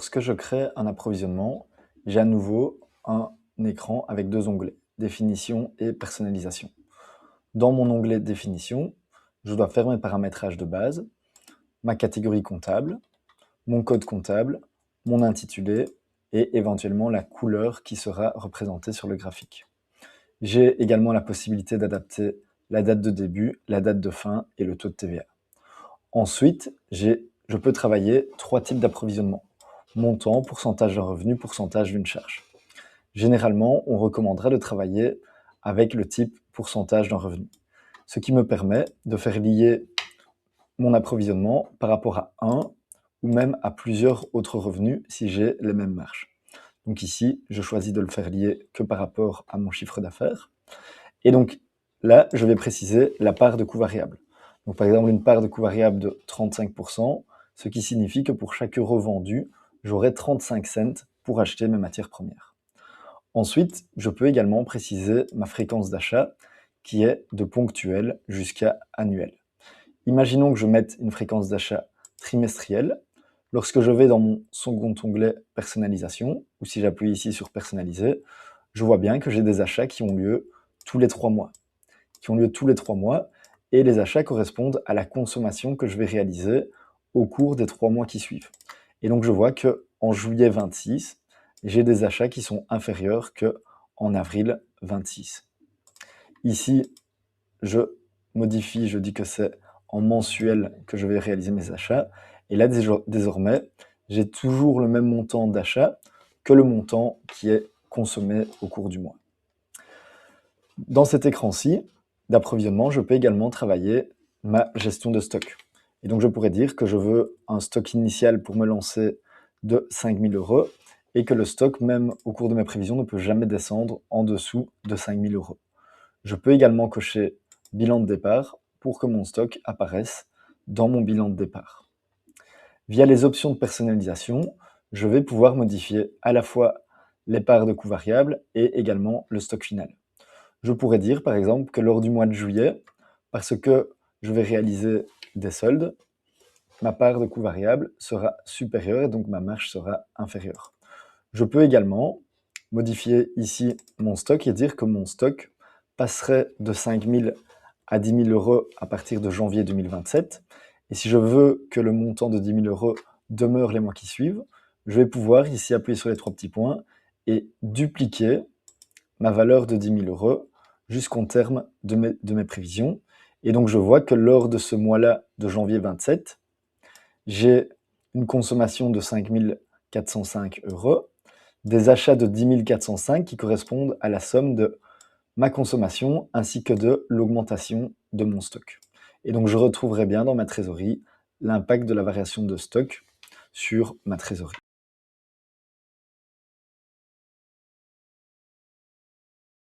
Lorsque je crée un approvisionnement, j'ai à nouveau un écran avec deux onglets, définition et personnalisation. Dans mon onglet définition, je dois faire mes paramétrages de base, ma catégorie comptable, mon code comptable, mon intitulé et éventuellement la couleur qui sera représentée sur le graphique. J'ai également la possibilité d'adapter la date de début, la date de fin et le taux de TVA. Ensuite, je peux travailler trois types d'approvisionnement: montant, pourcentage d'un revenu, pourcentage d'une charge. Généralement, on recommanderait de travailler avec le type pourcentage d'un revenu, ce qui me permet de faire lier mon approvisionnement par rapport à un ou même à plusieurs autres revenus si j'ai les mêmes marges. Donc ici, je choisis de le faire lier que par rapport à mon chiffre d'affaires. Et donc là, je vais préciser la part de coût variable. Donc par exemple, une part de coût variable de 35%, ce qui signifie que pour chaque euro vendu, j'aurai 35 cents pour acheter mes matières premières. Ensuite, je peux également préciser ma fréquence d'achat qui est de ponctuel jusqu'à annuel. Imaginons que je mette une fréquence d'achat trimestrielle. Lorsque je vais dans mon second onglet personnalisation, ou si j'appuie ici sur personnaliser, je vois bien que j'ai des achats qui ont lieu tous les 3 mois. Et les achats correspondent à la consommation que je vais réaliser au cours des 3 mois qui suivent. Et donc je vois qu'en juillet 26, j'ai des achats qui sont inférieurs qu'en avril 26. Ici, je modifie, je dis que c'est en mensuel que je vais réaliser mes achats. Et là, désormais, j'ai toujours le même montant d'achat que le montant qui est consommé au cours du mois. Dans cet écran-ci d'approvisionnement, je peux également travailler ma gestion de stock. Et donc, je pourrais dire que je veux un stock initial pour me lancer de 5 000 € et que le stock, même au cours de mes prévisions, ne peut jamais descendre en dessous de 5 000 €. Je peux également cocher bilan de départ pour que mon stock apparaisse dans mon bilan de départ. Via les options de personnalisation, je vais pouvoir modifier à la fois les parts de coût variables et également le stock final. Je pourrais dire par exemple que lors du mois de juillet, parce que je vais réaliser des soldes, ma part de coût variable sera supérieure et donc ma marge sera inférieure. Je peux également modifier ici mon stock et dire que mon stock passerait de 5 000 à 10 000 € à partir de janvier 2027. Et si je veux que le montant de 10 000 € demeure les mois qui suivent, je vais pouvoir ici appuyer sur les trois petits points et dupliquer ma valeur de 10 000 € jusqu'au terme de mes prévisions. Et donc je vois que lors de ce mois-là de janvier 27, j'ai une consommation de 5 405 €, des achats de 10 405 qui correspondent à la somme de ma consommation ainsi que de l'augmentation de mon stock. Et donc je retrouverai bien dans ma trésorerie l'impact de la variation de stock sur ma trésorerie.